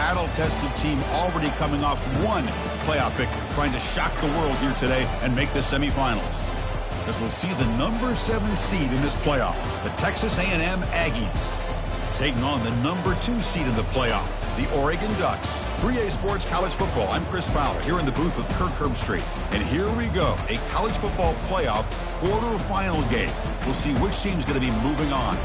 battle-tested team already coming off one playoff victory, trying to shock the world here today and make the semifinals. As we'll see the number 7 seed in this playoff, the Texas A&M Aggies, taking on the number 2 seed in the playoff, the Oregon Ducks. 3A Sports College Football. I'm Chris Fowler here in the booth with Kirk Herbstreit. And here we go, a college football playoff quarterfinal game. We'll see which team's going to be moving on.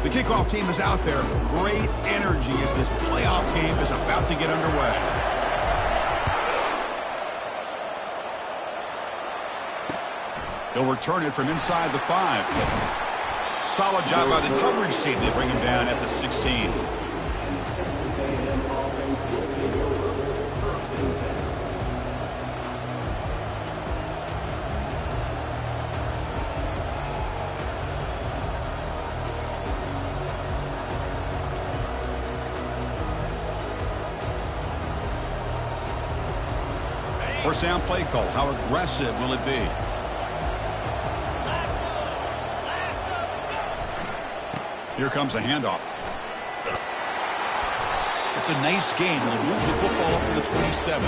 The kickoff team is out there. Great energy as this playoff game is about to get underway. He'll return it from inside the 5. Solid job by the coverage team. They bring him down at the 16. First down play call. How aggressive will it be? Here comes a handoff. It's a nice game. He'll move the football up to the 27.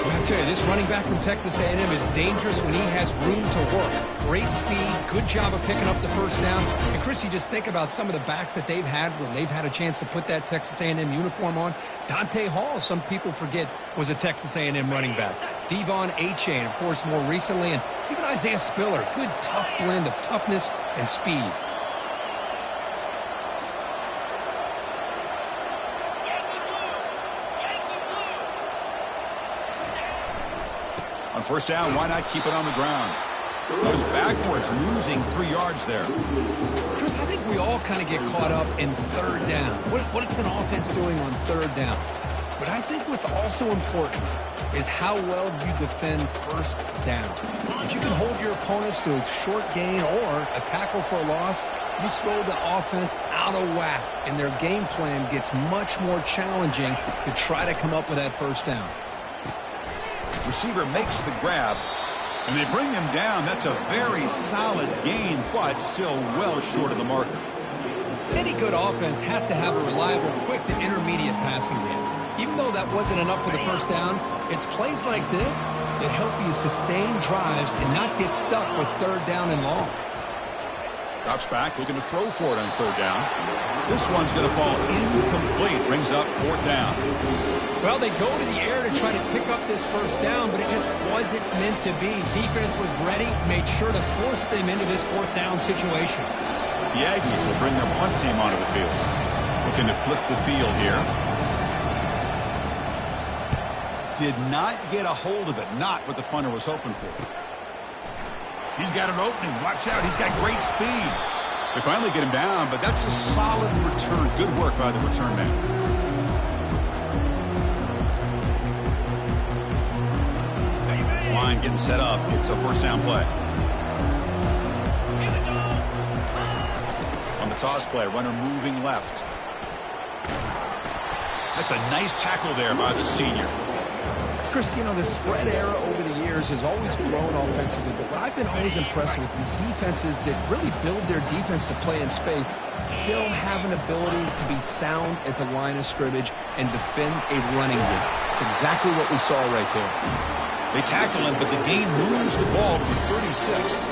Well, I tell you, this running back from Texas A&M is dangerous when he has room to work. Great speed, good job of picking up the first down. And, Chris, you just think about some of the backs that they've had when they've had a chance to put that Texas A&M uniform on. Dante Hall, some people forget, was a Texas A&M running back. Devon Achane, of course, more recently. And even Isaiah Spiller, good, tough blend of toughness and speed. On first down, why not keep it on the ground? Goes backwards, losing 3 yards there. Chris, I think we all kind of get caught up in third down. What is an offense doing on third down? But I think what's also important is how well you defend first down. If you can hold your opponents to a short gain or a tackle for a loss, you throw the offense out of whack, and their game plan gets much more challenging to try to come up with that first down. Receiver makes the grab, and they bring him down. That's a very solid gain, but still well short of the marker. Any good offense has to have a reliable, quick to intermediate passing game. Even though that wasn't enough for the first down, it's plays like this that help you sustain drives and not get stuck with third down and long. Drops back, looking to throw for it on third down. This one's going to fall incomplete. Brings up 4th down. Well, they go to the air to try to pick up this first down, but it just wasn't meant to be. Defense was ready, made sure to force them into this 4th down situation. The Aggies will bring their punt team onto the field. Looking to flip the field here. Did not get a hold of it. Not what the punter was hoping for. He's got an opening. Watch out. He's got great speed. They finally get him down, but that's a solid return. Good work by the return man. This line getting set up. It's a first down play. On the toss play, runner moving left. That's a nice tackle there by the senior. Chris, you know, the spread era over the years has always grown offensively, but what I've been always impressed with is defenses that really build their defense to play in space still have an ability to be sound at the line of scrimmage and defend a running game. It's exactly what we saw right there. They tackle him, but the gain moves the ball to the 36.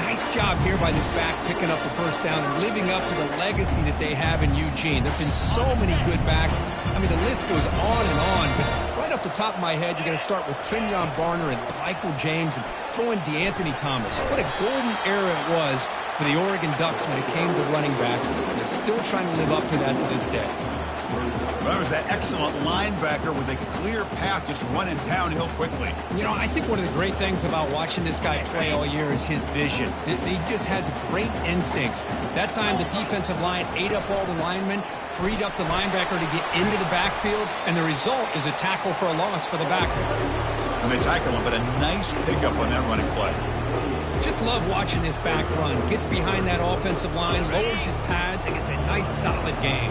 Nice job here by this back picking up the first down and living up to the legacy that they have in Eugene. There have been so many good backs. I mean, the list goes on and on, but right off the top of my head, you're going to start with Kenyon Barner and Michael James and throw in DeAnthony Thomas. What a golden era it was for the Oregon Ducks when it came to running backs. They're still trying to live up to that to this day. Well, that was that excellent linebacker with a clear path just running downhill quickly. You know, I think one of the great things about watching this guy play all year is his vision. He just has great instincts. That time the defensive line ate up all the linemen, freed up the linebacker to get into the backfield, and the result is a tackle for a loss for the backer. And they tackle him, but a nice pickup on that running play. Just love watching this back run. Gets behind that offensive line, lowers his pads, and gets a nice solid gain.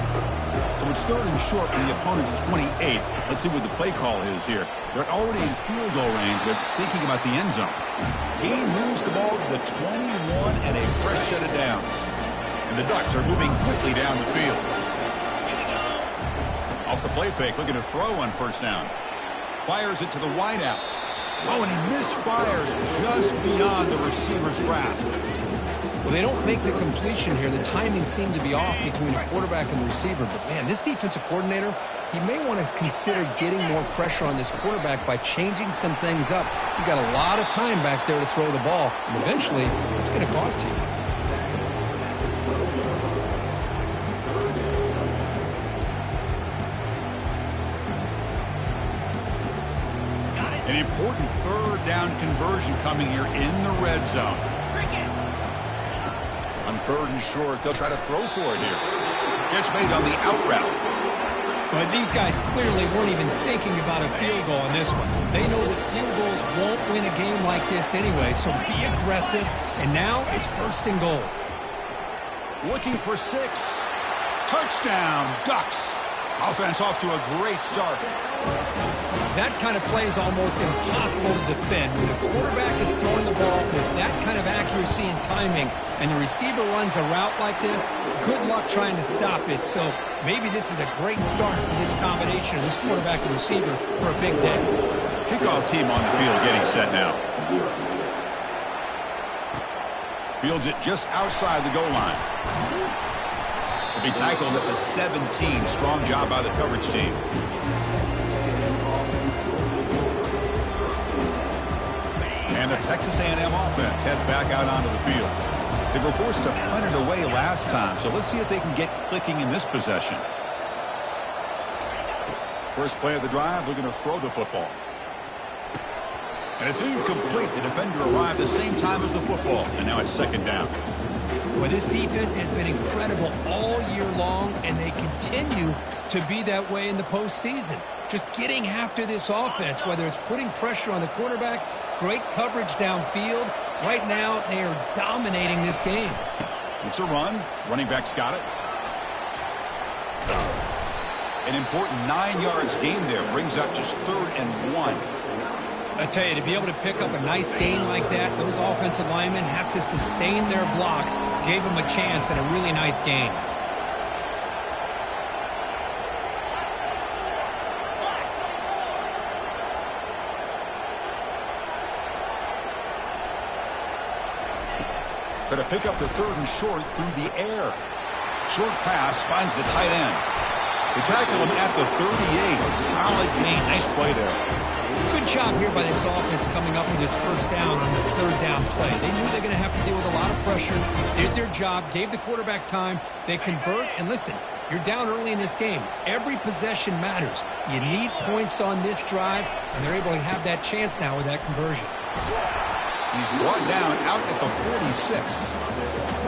So it's 3rd and short from the opponent's 28. Let's see what the play call is here. They're already in field goal range, but thinking about the end zone. He moves the ball to the 21 and a fresh set of downs. And the Ducks are moving quickly down the field. Off the play fake, looking to throw on 1st down. Fires it to the wideout. Oh, and he misfires just beyond the receiver's grasp. Well, they don't make the completion here. The timing seemed to be off between the quarterback and the receiver. But, man, this defensive coordinator, he may want to consider getting more pressure on this quarterback by changing some things up. You got a lot of time back there to throw the ball, and eventually it's going to cost you. An important 3rd down conversion coming here in the red zone. On 3rd and short, they'll try to throw for it here. Gets made on the out route. But these guys clearly weren't even thinking about a field goal on this one. They know that field goals won't win a game like this anyway, so be aggressive. And now it's 1st and goal. Looking for 6. Touchdown, Ducks. Offense off to a great start. That kind of play is almost impossible to defend. When the quarterback is throwing the ball with that kind of accuracy and timing, and the receiver runs a route like this, good luck trying to stop it. So maybe this is a great start for this combination of this quarterback and receiver for a big day. Kickoff team on the field getting set now. Fields it just outside the goal line. Will be tackled at the 17. Strong job by the coverage team. And the Texas A&M offense heads back out onto the field. They were forced to punt it away last time, so let's see if they can get clicking in this possession. First play of the drive, they're going to throw the football. And it's incomplete. The defender arrived the same time as the football, and now it's 2nd down. Well, this defense has been incredible all year long, and they continue to be that way in the postseason. Just getting after this offense, whether it's putting pressure on the quarterback, great coverage downfield. Right now, they are dominating this game. It's a run. Running back's got it. An important 9 yards gain there. Brings up just 3rd and 1. I tell you, to be able to pick up a nice gain like that, those offensive linemen have to sustain their blocks. Gave them a chance and a really nice gain. Going to pick up the 3rd and short through the air. Short pass finds the tight end. They tackle him at the 38. Solid gain. Nice play there. Good job here by this offense coming up with this 1st down on the 3rd down play. They knew they're going to have to deal with a lot of pressure, did their job, gave the quarterback time. They convert, and listen, you're down early in this game. Every possession matters. You need points on this drive, and they're able to have that chance now with that conversion. He's brought down out at the 46.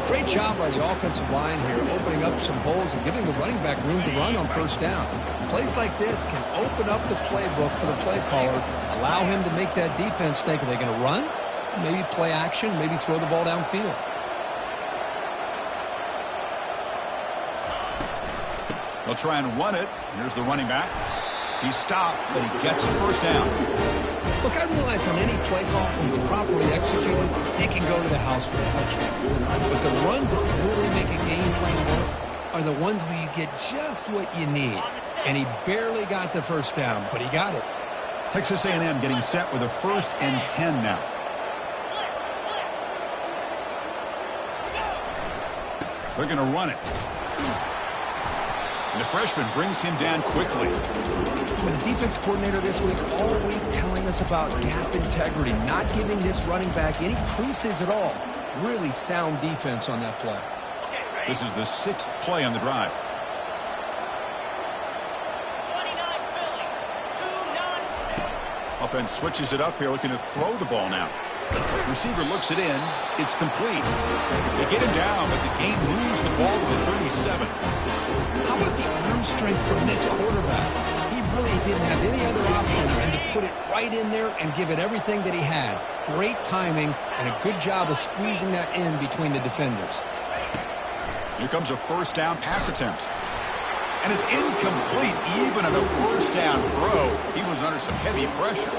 Great job by the offensive line here, opening up some holes and giving the running back room to run on 1st down. Plays like this can open up the playbook for the play caller, allow him to make that defense think, are they going to run? Maybe play action, maybe throw the ball downfield. They'll try and run it. Here's the running back. He's stopped, but he gets a 1st down. Look, I realize on any play call, when it's properly executed, they can go to the house for a touchdown. But the runs that really make a game plan work are the ones where you get just what you need. And he barely got the 1st down, but he got it. Texas A&M getting set with a 1st and 10 now. They're going to run it. And the freshman brings him down quickly. With the defense coordinator this week all week telling us about gap integrity, not giving this running back any creases at all. Really sound defense on that play. This is the 6th play on the drive. Offense switches it up here, looking to throw the ball now. Receiver looks it in. It's complete. They get him down, but the game moves the ball to the 37. How about the arm strength from this quarterback? He really didn't have any other option than to put it right in there and give it everything that he had. Great timing and a good job of squeezing that in between the defenders. Here comes a 1st down pass attempt. And it's incomplete. Even on a first down throw, he was under some heavy pressure.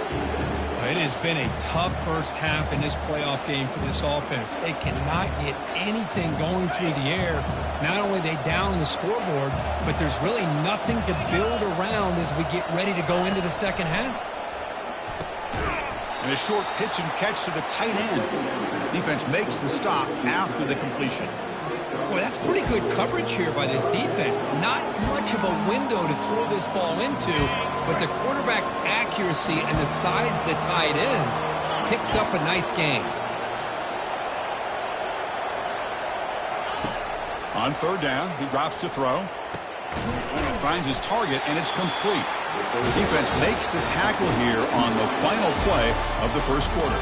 It has been a tough first half in this playoff game for this offense. They cannot get anything going through the air. Not only are they down on the scoreboard, but there's really nothing to build around as we get ready to go into the second half. And a short pitch and catch to the tight end. Defense makes the stop after the completion. Boy, that's pretty good coverage here by this defense. Not much of a window to throw this ball into, but the quarterback's accuracy and the size of the tight end picks up a nice gain. On third down, he drops to throw. Finds his target, and it's complete. The defense makes the tackle here on the final play of the first quarter.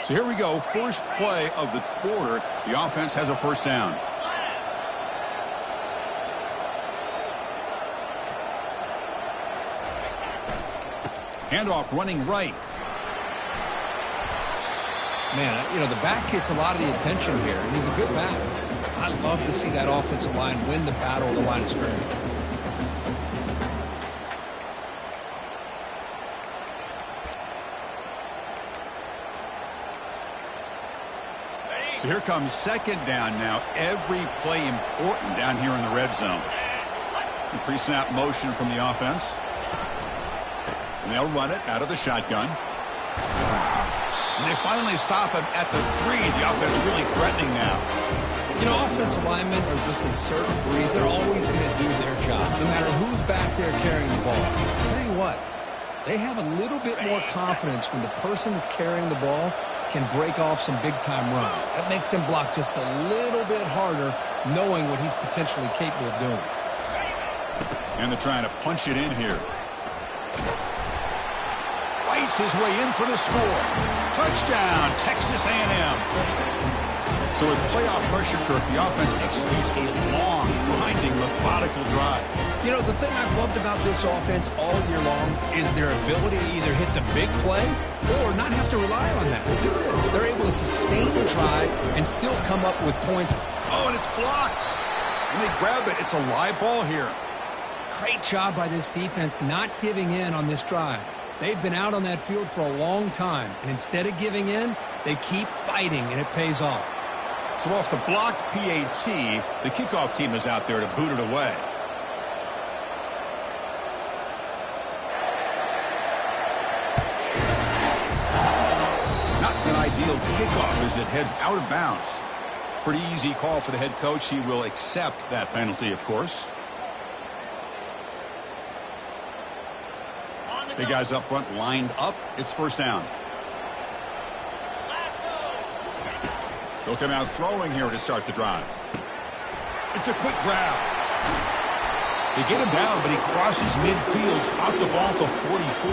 So here we go, first play of the quarter. The offense has a first down. Handoff running right. Man, you know, the back gets a lot of the attention here, and he's a good back. I love to see that offensive line win the battle of the line of scrimmage. So here comes second down now. Every play important down here in the red zone. The pre-snap motion from the offense. And they'll run it out of the shotgun. And they finally stop him at the 3. The offense really threatening now. You know, offensive linemen are just a certain breed. They're always going to do their job, no matter who's back there carrying the ball. I'll tell you what, they have a little bit more confidence when the person that's carrying the ball can break off some big-time runs. That makes him block just a little bit harder, knowing what he's potentially capable of doing. And they're trying to punch it in here. Fights his way in for the score. Touchdown, Texas A&M. So with playoff pressure, Kirk, the offense executes a long, grinding, methodical drive. You know, the thing I've loved about this offense all year long is their ability to either hit the big play or not have to rely on that. Look at this. They're able to sustain the drive and still come up with points. Oh, and it's blocked. When they grab it, it's a live ball here. Great job by this defense not giving in on this drive. They've been out on that field for a long time, and instead of giving in, they keep fighting, and it pays off. So off the blocked PAT, the kickoff team is out there to boot it away. Not an ideal kickoff as it heads out of bounds. Pretty easy call for the head coach. He will accept that penalty, of course. Big guys up front lined up. It's first down. They'll come out throwing here to start the drive. It's a quick grab. They get him down, but he crosses midfield, spot the ball to 44.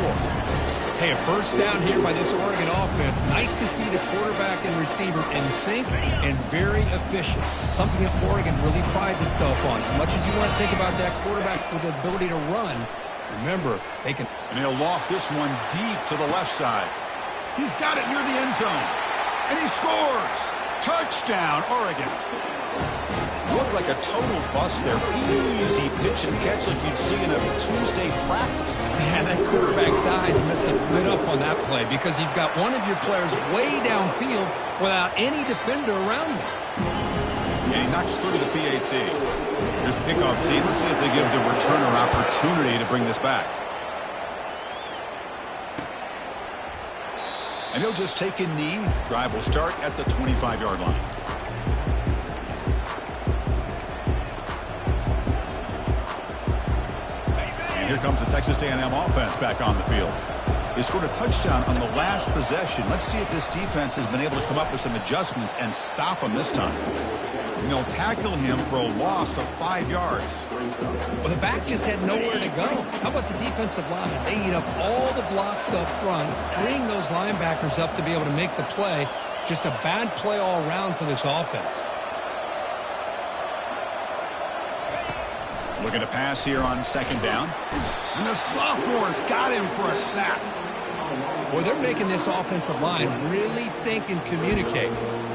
Hey, a first down here by this Oregon offense. Nice to see the quarterback and receiver in sync and very efficient. Something that Oregon really prides itself on. As much as you want to think about that quarterback with the ability to run, remember, they can. And he'll loft this one deep to the left side. He's got it near the end zone. And he scores. Touchdown, Oregon. Looked like a total bust there. Easy pitch and catch like you'd see in a Tuesday practice. Man, that quarterback's eyes must have lit up on that play because you've got one of your players way downfield without any defender around him. Yeah, he knocks through to the PAT. Here's the kickoff team. Let's see if they give the returner opportunity to bring this back. And he'll just take a knee. Drive will start at the 25-yard line. And here comes the Texas A&M offense back on the field. They scored a touchdown on the last possession. Let's see if this defense has been able to come up with some adjustments and stop them this time. And they'll tackle him for a loss of 5 yards. Well, the back just had nowhere to go. How about the defensive line? They eat up all the blocks up front, freeing those linebackers up to be able to make the play. Just a bad play all around for this offense. Looking to pass here on second down. And the sophomore's got him for a sack. Boy, they're making this offensive line really think and communicate.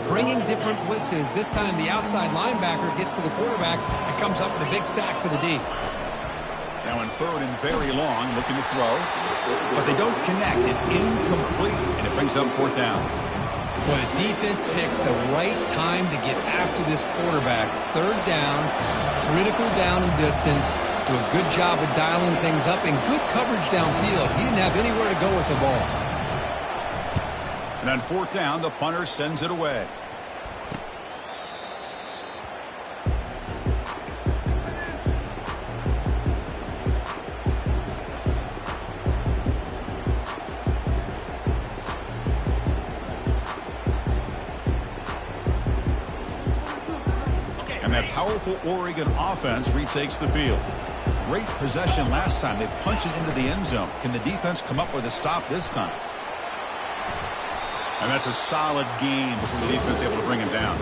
Bringing different blitzes. This time the outside linebacker gets to the quarterback and comes up with a big sack for the D. Now in third and very long, looking to throw. But they don't connect. It's incomplete, and it brings up fourth down. Well, the defense picks the right time to get after this quarterback. Third down, critical down and distance. Do a good job of dialing things up and good coverage downfield. He didn't have anywhere to go with the ball. And on fourth down, the punter sends it away. And that powerful Oregon offense retakes the field. Great possession last time. They punched it into the end zone. Can the defense come up with a stop this time? And that's a solid gain before the defense is able to bring him down.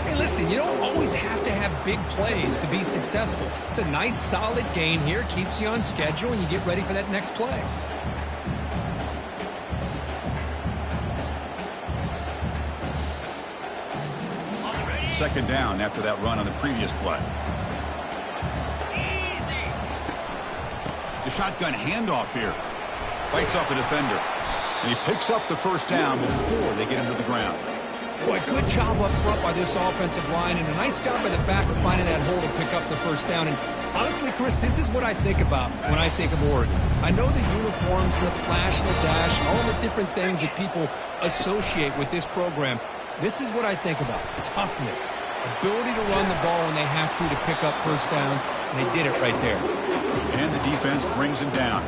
Hey, listen, you don't always have to have big plays to be successful. It's a nice, solid gain here. Keeps you on schedule, and you get ready for that next play. Second down after that run on the previous play. The shotgun handoff here. Bites off a defender. And he picks up the first down before they get him to the ground. Boy, good job up front by this offensive line, and a nice job by the back of finding that hole to pick up the first down. And honestly, Chris, this is what I think about when I think of Oregon. I know the uniforms, the flash and the dash, and all the different things that people associate with this program. This is what I think about. Toughness. Ability to run the ball when they have to pick up first downs. And they did it right there. And the defense brings him down.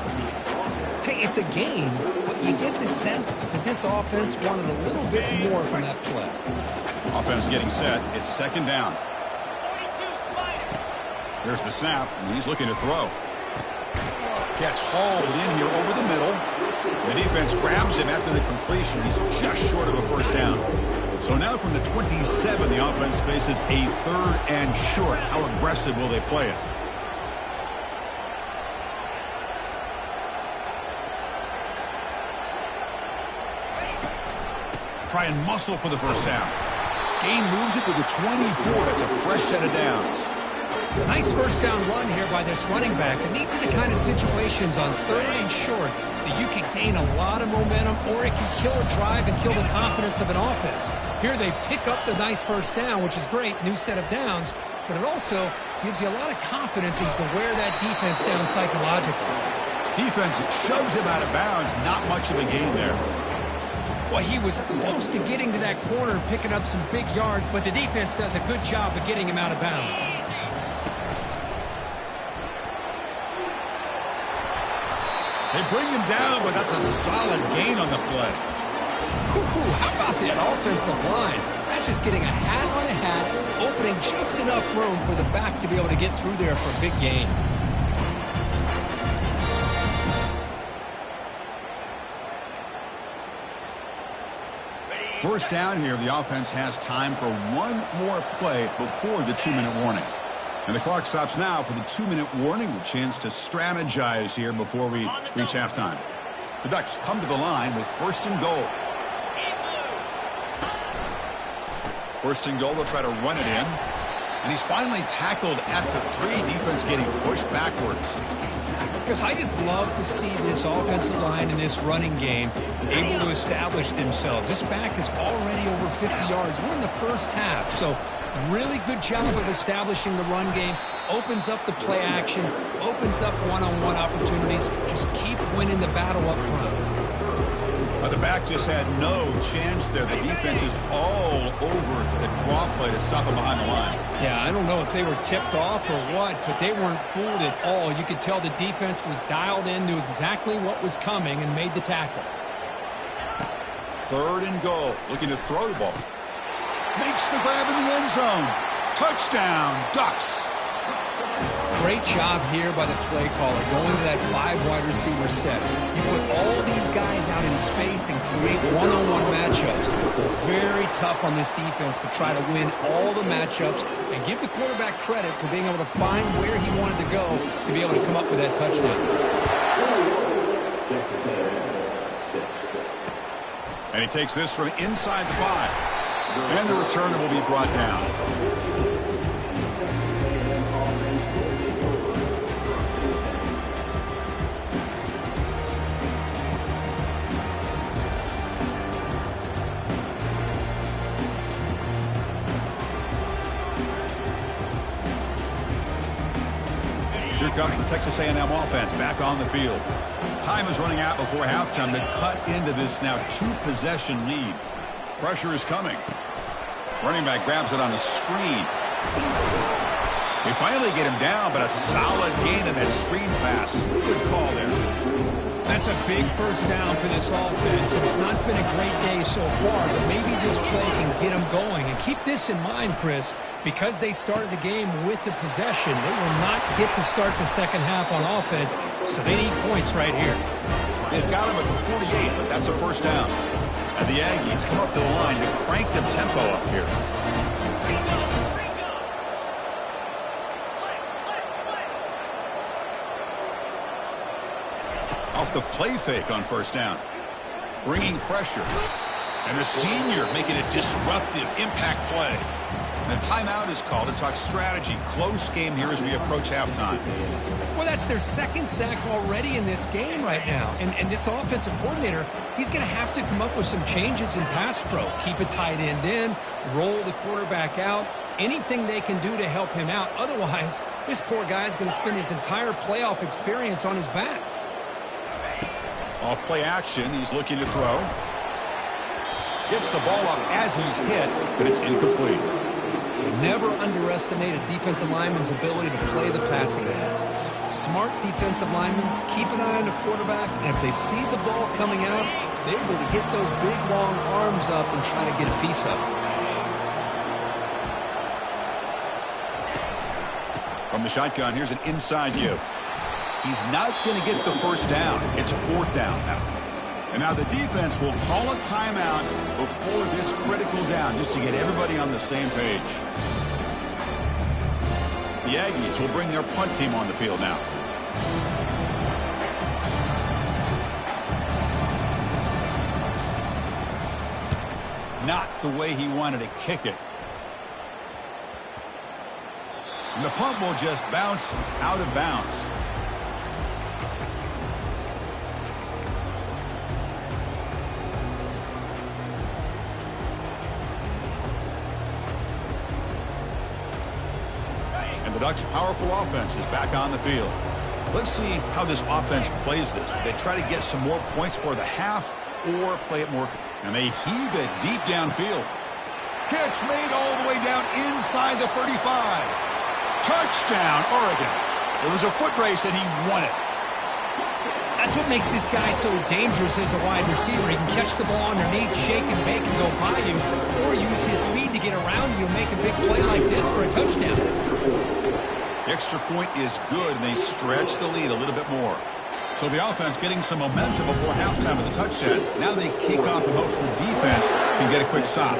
Hey, it's a game, but you get the sense that this offense wanted a little bit more from that play. Offense getting set. It's second down. There's the snap, and he's looking to throw. Catch hauled in here over the middle. The defense grabs him after the completion. He's just short of a first down. So now from the 27, the offense faces a third and short. How aggressive will they play it? Try and muscle for the first down. Gain moves it to the 24. That's a fresh set of downs. Nice first down run here by this running back. And these are the kind of situations on third and short that you can gain a lot of momentum, or it can kill a drive and kill the confidence of an offense. Here they pick up the nice first down, which is great, new set of downs, but it also gives you a lot of confidence as to wear that defense down psychologically. Defense shoves him out of bounds. Not much of a gain there. Well, he was close to getting to that corner and picking up some big yards, but the defense does a good job of getting him out of bounds. They bring him down, but that's a solid gain on the play. Whew, how about that offensive line? That's just getting a hat on a hat, opening just enough room for the back to be able to get through there for a big gain. First down here, the offense has time for one more play before the 2-minute warning. And the clock stops now for the 2-minute warning, a chance to strategize here before we reach halftime. The Ducks come to the line with first and goal. First and goal, they'll try to run it in. And he's finally tackled at the 3, defense getting pushed backwards. Because I just love to see this offensive line in this running game able to establish themselves. This back is already over 50 yards. We're in the first half, so really good job of establishing the run game. Opens up the play action, opens up one-on-one opportunities. Just keep winning the battle up front. The back just had no chance there. The defense is all over the draw play to stop him behind the line. Yeah, I don't know if they were tipped off or what, but they weren't fooled at all. You could tell the defense was dialed in, knew exactly what was coming, and made the tackle. Third and goal, looking to throw the ball. Makes the grab in the end zone. Touchdown, Ducks. Great job here by the play caller, going to that 5 wide receiver set. You put all these guys out in space and create one-on-one matchups. Very tough on this defense to try to win all the matchups and give the quarterback credit for being able to find where he wanted to go to be able to come up with that touchdown. And he takes this from inside the 5. And the returner will be brought down. Here comes the Texas A&M offense back on the field. Time is running out before halftime to cut into this now 2-possession lead. Pressure is coming. Running back grabs it on the screen. They finally get him down, but a solid gain in that screen pass. Good call there. That's a big first down for this offense. It's not been a great day so far, but maybe this play can get them going. And keep this in mind, Chris, because they started the game with the possession, they will not get to start the second half on offense, so they need points right here. They've got him at the 48, but that's a first down. And the Aggies come up to the line to crank the tempo up here. Off the play fake on first down. Bringing pressure. And the senior making a disruptive impact play. And a timeout is called to talk strategy. Close game here as we approach halftime. Well, that's their second sack already in this game right now. And this offensive coordinator, he's going to have to come up with some changes in pass pro. Keep a tight end in, roll the quarterback out, anything they can do to help him out. Otherwise, this poor guy is going to spend his entire playoff experience on his back. Off play action, he's looking to throw. Gets the ball up as he's hit, but it's incomplete. Never underestimate a defensive lineman's ability to play the passing lanes. Smart defensive linemen keep an eye on the quarterback, and if they see the ball coming out, they're able to get those big, long arms up and try to get a piece of it. From the shotgun, here's an inside give. He's not going to get the first down. It's fourth down now. And now the defense will call a timeout before this critical down just to get everybody on the same page. The Aggies will bring their punt team on the field now. Not the way he wanted to kick it. And the punt will just bounce out of bounds. The Ducks' powerful offense is back on the field. Let's see how this offense plays this. They try to get some more points for the half or play it more. And they heave it deep downfield. Catch made all the way down inside the 35. Touchdown, Oregon. It was a foot race and he won it. That's what makes this guy so dangerous as a wide receiver. He can catch the ball underneath, shake and bake and go by you, or use his speed to get around you and make a big play like this for a touchdown. The extra point is good, and they stretch the lead a little bit more. So the offense getting some momentum before halftime with the touchdown. Now they kick off in hopes the defense can get a quick stop.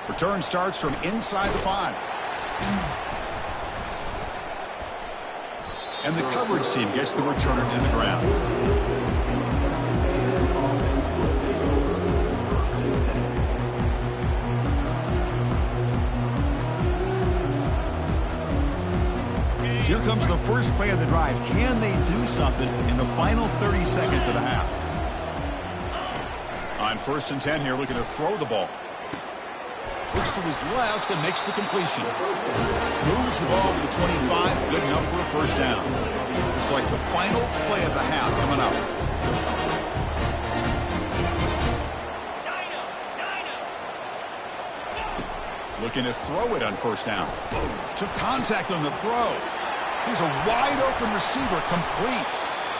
Return starts from inside the 5. And the coverage team gets the returner to the ground. Here comes the first play of the drive. Can they do something in the final 30 seconds of the half? On 1st and 10 here, looking to throw the ball. Looks to his left and makes the completion. Moves the ball to the 25, good enough for a first down. It's like the final play of the half coming up. Looking to throw it on first down. Took contact on the throw. He's a wide open receiver, complete.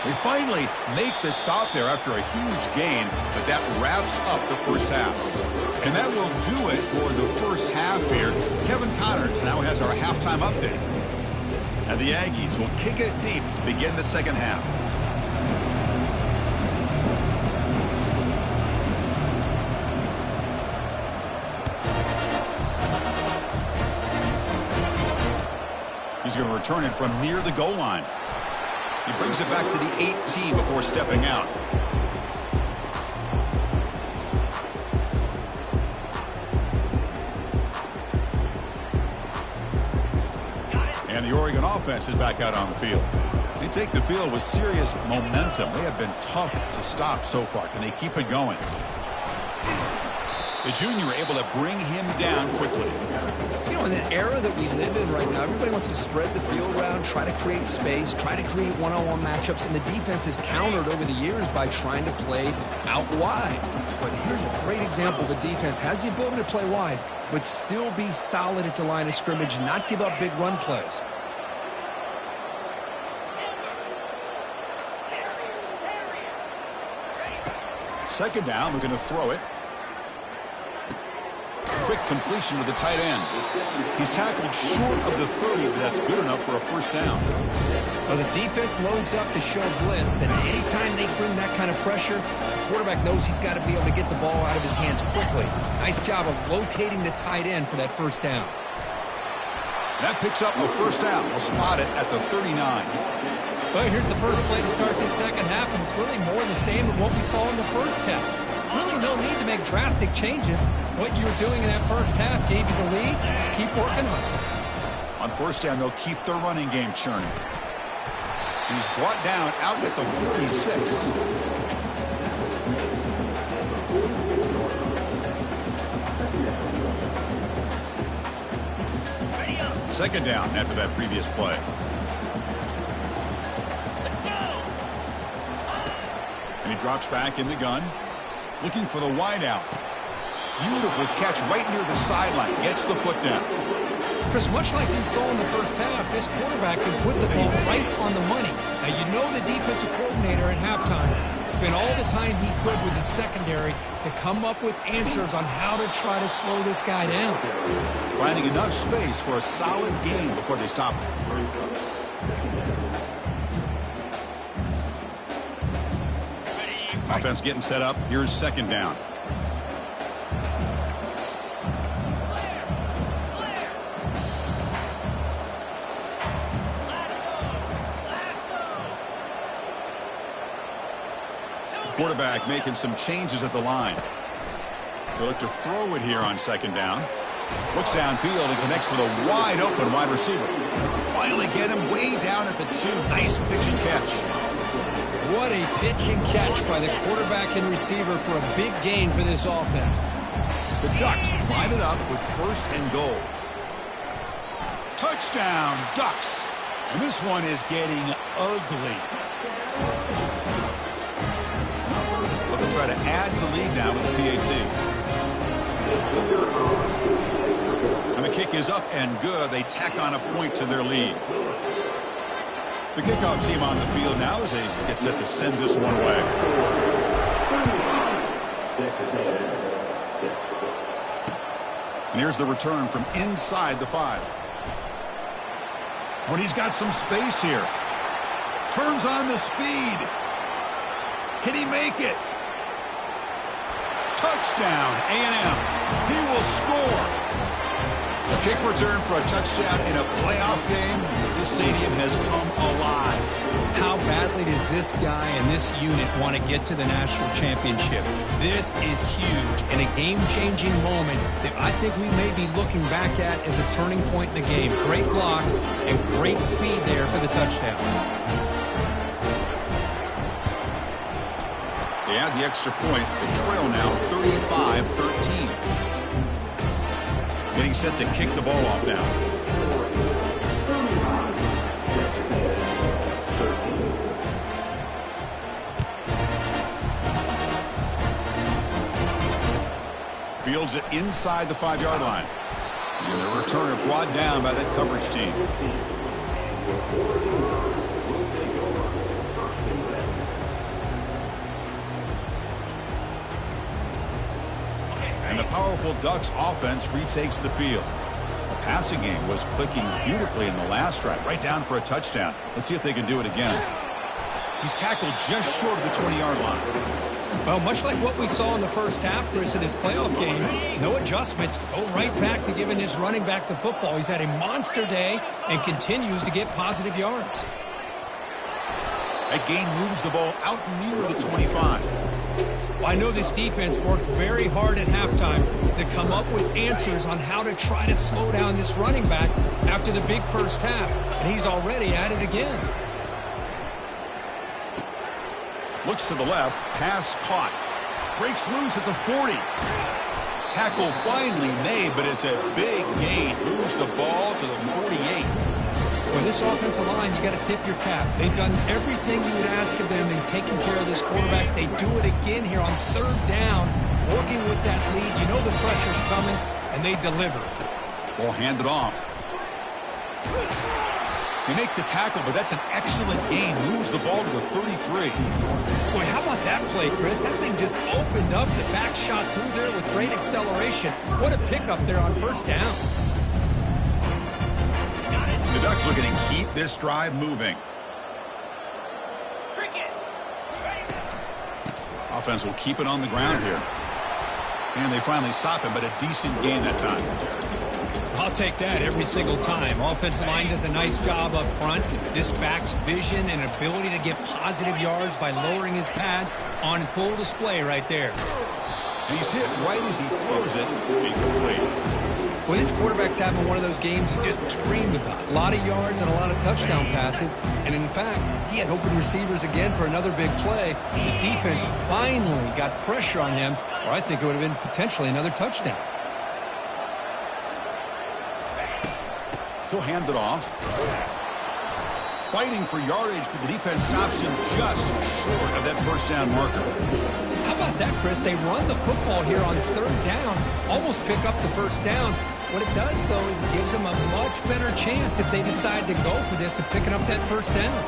They finally make the stop there after a huge gain, but that wraps up the first half. And that will do it for the first half here. Kevin Connors now has our halftime update. And the Aggies will kick it deep to begin the second half. He's going to return it from near the goal line. He brings it back to the 18 before stepping out. And the Oregon offense is back out on the field. They take the field with serious momentum. They have been tough to stop so far. Can they keep it going? The junior able to bring him down quickly. You know, in the era that we live in right now, everybody wants to spread the field around, try to create space, try to create one-on-one matchups, and the defense has countered over the years by trying to play out wide. But here's a great example. The defense has the ability to play wide, but still be solid at the line of scrimmage, not give up big run plays. Second down, we're going to throw it. Quick completion to the tight end. He's tackled short of the 30, but that's good enough for a first down. Well, the defense loads up to show blitz, and anytime they bring that kind of pressure, the quarterback knows he's got to be able to get the ball out of his hands quickly. Nice job of locating the tight end for that first down. That picks up a first down. We'll spot it at the 39. Well, here's the first play to start this second half, and it's really more the same of what we saw in the first half. Really no need to make drastic changes. What you were doing in that first half gave you the lead. Just keep working on it. On first down, they'll keep their running game churning. He's brought down out at the 46. Second down after that previous play. And he drops back in the gun, looking for the wideout. Beautiful catch right near the sideline. Gets the foot down. Chris, much like we saw in the first half, this quarterback can put the ball right on the money. Now, you know the defensive coordinator at halftime spent all the time he could with his secondary to come up with answers on how to try to slow this guy down. Finding enough space for a solid gain before they stop him. Offense getting set up. Here's second down. Quarterback making some changes at the line. They'll look to throw it here on second down. Looks downfield and connects with a wide open wide receiver. Finally get him way down at the 2. Nice pitch and catch. What a pitch and catch by the quarterback and receiver for a big gain for this offense. The Ducks line it up with first and goal. Touchdown, Ducks. And this one is getting ugly. They'll try to add to the lead now with the PAT. And the kick is up and good. They tack on a point to their lead. The kickoff team on the field now as they get set to send this one away. And here's the return from inside the 5. When he's got some space here. Turns on the speed. Can he make it? Touchdown, A&M. He will score. A kick return for a touchdown in a playoff game. This stadium has come alive. How badly does this guy and this unit want to get to the national championship? This is huge and a game-changing moment that I think we may be looking back at as a turning point in the game. Great blocks and great speed there for the touchdown. They add the extra point. The trail now 35-13. Getting set to kick the ball off now. Fields it inside the 5-yard line. And the returner brought down by that coverage team. powerful Ducks offense retakes the field. The passing game was clicking beautifully in the last drive, right down for a touchdown. Let's see if they can do it again. He's tackled just short of the 20-yard line. Well, much like what we saw in the first half, Chris, in his playoff game, no adjustments, go right back to giving his running back the football. He's had a monster day and continues to get positive yards. That gain moves the ball out near the 25. Well, I know this defense worked very hard at halftime to come up with answers on how to try to slow down this running back after the big first half, and he's already at it again. Looks to the left, pass caught. Breaks loose at the 40. Tackle finally made, but it's a big gain. Moves the ball to the 48. For this offensive line, you got to tip your cap. They've done everything you would ask of them in taking care of this quarterback. They do it again here on third down, working with that lead. You know the pressure's coming, and they deliver. Ball handed off. They make the tackle, but that's an excellent gain. Moves the ball to the 33. Boy, how about that play, Chris? That thing just opened up. The back shot through there with great acceleration. What a pickup there on first down. The Ducks looking to keep this drive moving. Offense will keep it on the ground here. And they finally stop him, but a decent gain that time. I'll take that every single time. Offensive line does a nice job up front. This back's vision and ability to get positive yards by lowering his pads on full display right there. And he's hit right as he throws it. Incomplete. Well, this quarterback's having one of those games you just dreamed about. A lot of yards and a lot of touchdown passes. And in fact, he had open receivers again for another big play. The defense finally got pressure on him, or I think it would have been potentially another touchdown. He'll hand it off. Fighting for yardage, but the defense stops him just short of that first down marker. How about that, Chris? They run the football here on third down, almost pick up the first down. What it does, though, is it gives them a much better chance if they decide to go for this of picking up that first down.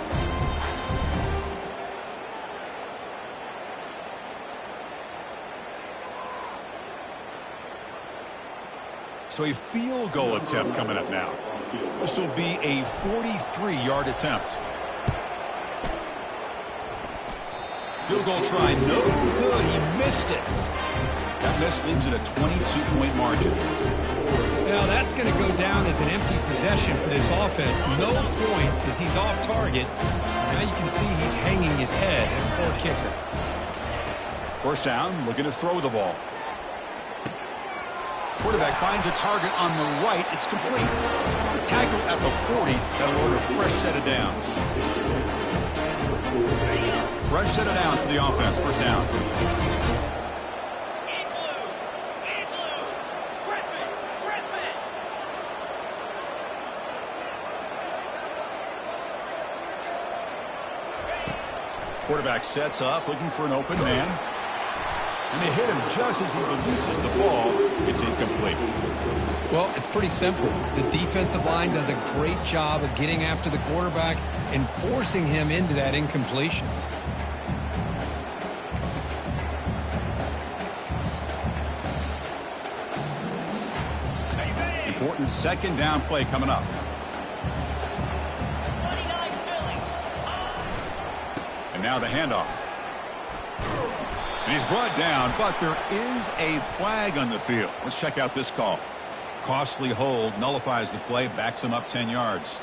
So a field goal attempt coming up now. This will be a 43-yard attempt. Field goal try, no good. He missed it. That miss leaves it a 22-point margin. Now that's going to go down as an empty possession for this offense. No points as he's off target. Now you can see he's hanging his head at a poor kicker. First down, looking to throw the ball. Quarterback finds a target on the right. It's complete. Tackle at the 40. That'll order a fresh set of downs. Fresh set of downs for the offense. First down. Quarterback sets up, looking for an open man. And they hit him just as he releases the ball. It's incomplete. Well, it's pretty simple. The defensive line does a great job of getting after the quarterback and forcing him into that incompletion. Important second down play coming up. And now the handoff. And he's brought down, but there is a flag on the field. Let's check out this call. Costly hold, nullifies the play, backs him up 10 yards.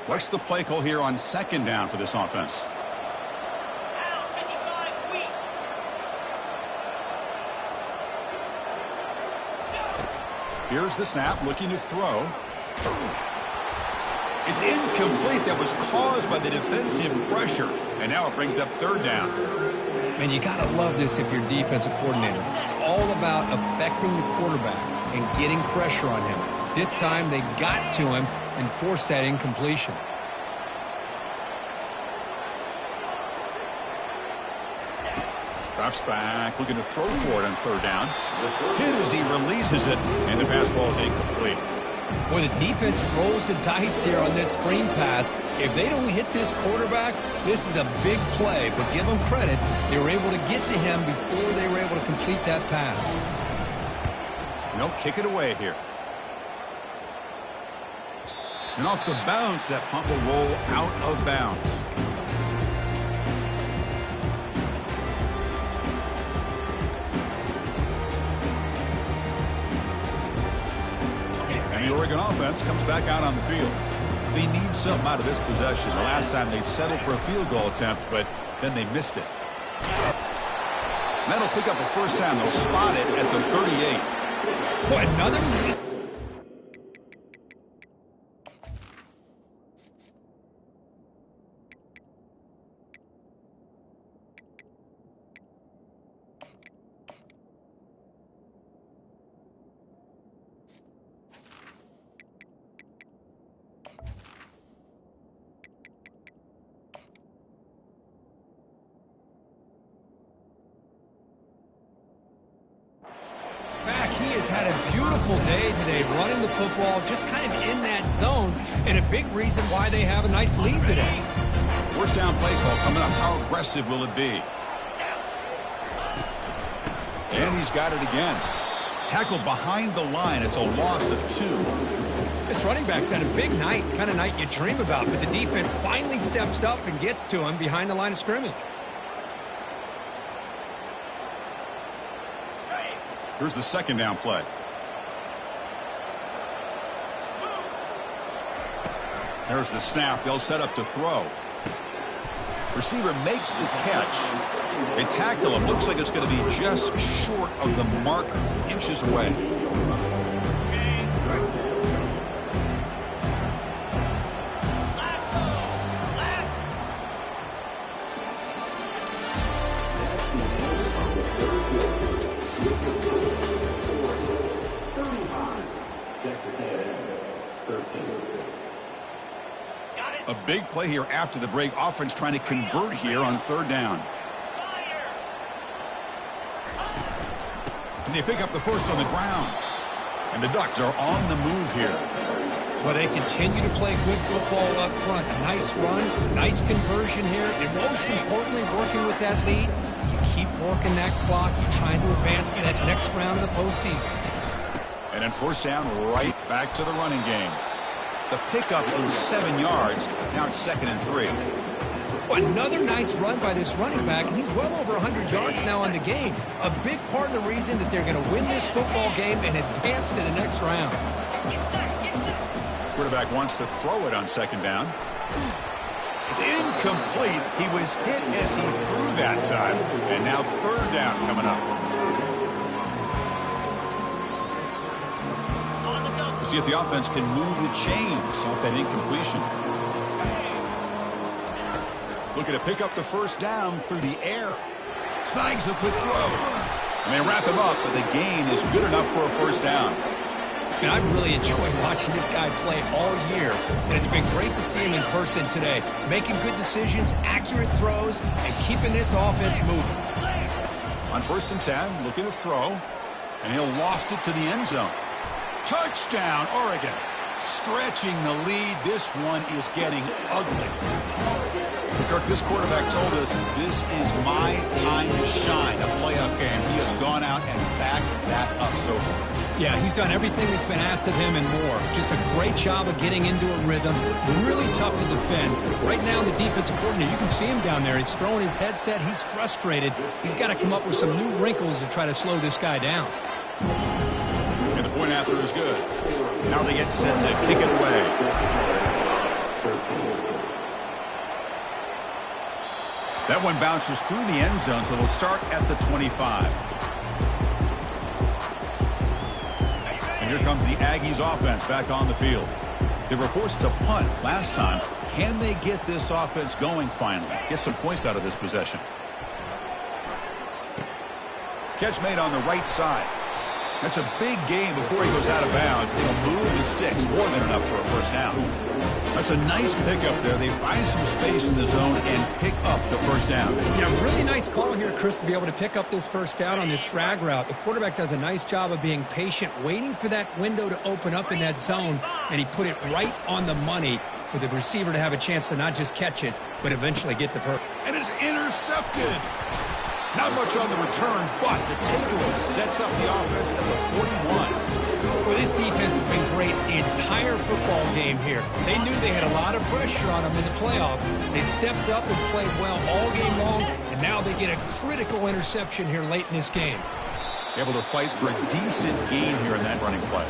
What's the play call here on second down for this offense? Here's the snap, looking to throw. It's incomplete. That was caused by the defensive pressure. And now it brings up third down. Man, you got to love this if you're a defensive coordinator. It's all about affecting the quarterback and getting pressure on him. This time they got to him and forced that incompletion. Drops back, looking to throw for it on third down. Hit as he releases it, and the pass ball is incomplete. Boy, the defense rolls the dice here on this screen pass. If they don't hit this quarterback, this is a big play. But give them credit, they were able to get to him before they were able to complete that pass. And they'll kick it away here. And off the bounce, that punt will roll out of bounds. And the Oregon offense comes back out on the field. They need something out of this possession. The last time they settled for a field goal attempt, but then they missed it. And that'll pick up a first down. They'll spot it at the 38. Boy, another nice. He has had a beautiful day today running the football, just kind of in that zone, and a big reason why they have a nice lead today. First down play call coming up. How aggressive will it be? And he's got it again. Tackled behind the line. It's a loss of 2. This running back's had a big night, kind of night you dream about, but the defense finally steps up and gets to him behind the line of scrimmage. Here's the second down play. There's the snap. They'll set up to throw. Receiver makes the catch. They tackle him. Looks like it's going to be just short of the marker, inches away. A big play here after the break. Offense trying to convert here on third down. And they pick up the first on the ground. And the Ducks are on the move here. Well, they continue to play good football up front. A nice run, nice conversion here, and most importantly, working with that lead. You keep working that clock. You're trying to advance to that next round of the postseason. And then first down, right back to the running game. The pickup is 7 yards. Now it's 2nd and 3. Well, another nice run by this running back, and he's well over 100 yards now on the game. A big part of the reason that they're going to win this football game and advance to the next round. Quarterback wants to throw it on second down. It's incomplete. He was hit as he threw that time. And now third down coming up. We'll see if the offense can move the chains off that incompletion. Looking to pick up the first down through the air. Snags a quick throw. And they wrap him up, but the gain is good enough for a first down. And I've really enjoyed watching this guy play all year. And it's been great to see him in person today. Making good decisions, accurate throws, and keeping this offense moving. On 1st and 10, looking to throw. And he'll loft it to the end zone. Touchdown, Oregon. Stretching the lead. This one is getting ugly. Kirk, this quarterback told us this is my time to shine, a playoff game. He has gone out and backed that up so far. Yeah, he's done everything that's been asked of him and more. Just a great job of getting into a rhythm. Really tough to defend. Right now, the defensive coordinator, you can see him down there. He's throwing his headset. He's frustrated. He's got to come up with some new wrinkles to try to slow this guy down. And the point after is good. Now they get set to kick it away. That one bounces through the end zone, so they'll start at the 25. And here comes the Aggies offense back on the field. They were forced to punt last time. Can they get this offense going finally? Get some points out of this possession. Catch made on the right side. That's a big gain before he goes out of bounds. It'll move the sticks more than enough for a first down. That's a nice pickup there. They find some space in the zone and pick up the first down. Yeah, really nice call here, Chris, to be able to pick up this first down on this drag route. The quarterback does a nice job of being patient, waiting for that window to open up in that zone, and he put it right on the money for the receiver to have a chance to not just catch it, but eventually get the first. And it's intercepted. Not much on the return, but the takeaway sets up the offense at the 41. Well, this defense has been great the entire football game here. They knew they had a lot of pressure on them in the playoff. They stepped up and played well all game long, and now they get a critical interception here late in this game. Able to fight for a decent gain here in that running play.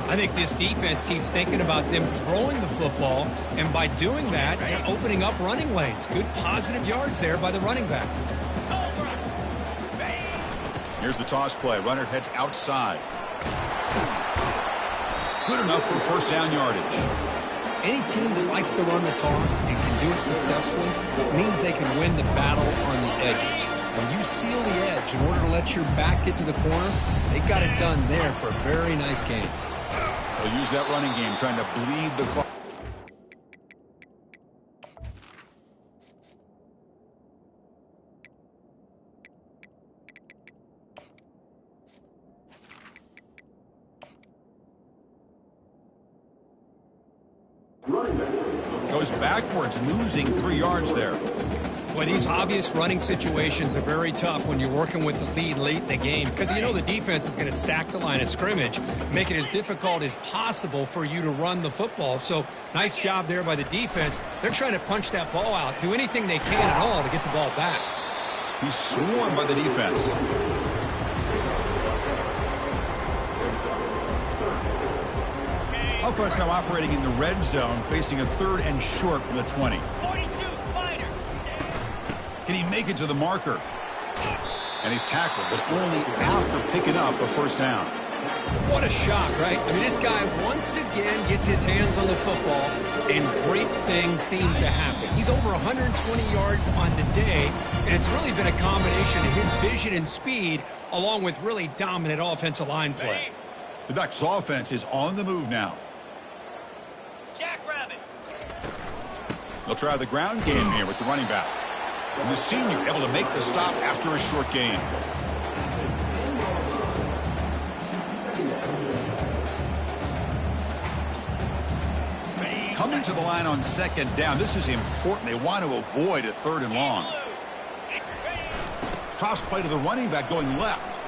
I think this defense keeps thinking about them throwing the football, and by doing that, they're opening up running lanes. Good positive yards there by the running back. Here's the toss play. Runner heads outside. Good enough for first down yardage. Any team that likes to run the toss and can do it successfully means they can win the battle on the edges. When you seal the edge in order to let your back get to the corner, they got it done there for a very nice gain. They'll use that running game, trying to bleed the clock. Goes backwards, losing 3 yards there. Well, these obvious running situations are very tough when you're working with the lead late in the game because you know the defense is going to stack the line of scrimmage, make it as difficult as possible for you to run the football. So nice job there by the defense. They're trying to punch that ball out, do anything they can at all to get the ball back. He's swarmed by the defense. Offense now operating in the red zone, facing a 3rd and short from the 20. 42, Spider. Can he make it to the marker? And he's tackled, but only after picking up a first down. What a shock, right? I mean, this guy once again gets his hands on the football, and great things seem to happen. He's over 120 yards on the day, and it's really been a combination of his vision and speed, along with really dominant offensive line play. The Ducks' offense is on the move now. Jackrabbit. They'll try the ground game here with the running back. And the senior able to make the stop after a short gain. Coming to the line on 2nd down. This is important. They want to avoid a 3rd and long. Toss play to the running back going left.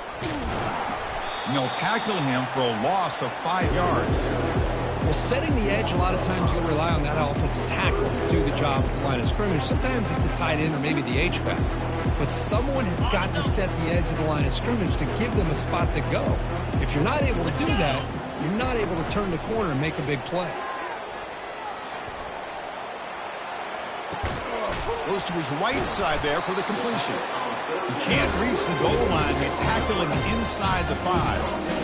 And they'll tackle him for a loss of 5 yards. Well, setting the edge, a lot of times you'll rely on that offensive tackle to do the job at the line of scrimmage. Sometimes it's a tight end or maybe the H-back. But someone has got to set the edge of the line of scrimmage to give them a spot to go. If you're not able to do that, you're not able to turn the corner and make a big play. Goes to his right side there for the completion. He can't reach the goal line. They tackle him inside the 5.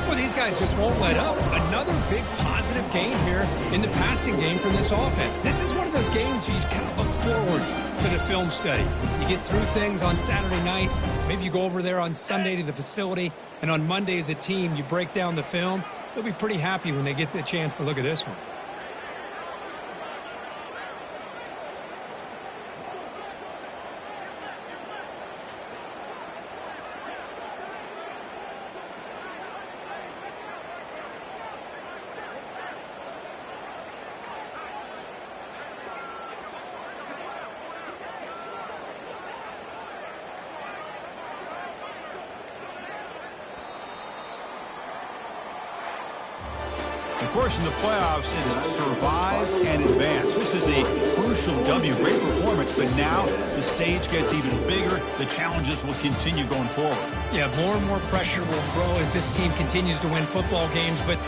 Well, these guys just won't let up. Another big positive gain here in the passing game from this offense. This is one of those games where you kind of look forward to the film study. You get through things on Saturday night. Maybe you go over there on Sunday to the facility, and on Monday as a team, you break down the film. They'll be pretty happy when they get the chance to look at this one. Of course, in the playoffs, it's survive and advance. This is a crucial W. Great performance, but now the stage gets even bigger. The challenges will continue going forward. Yeah, more and more pressure will grow as this team continues to win football games, but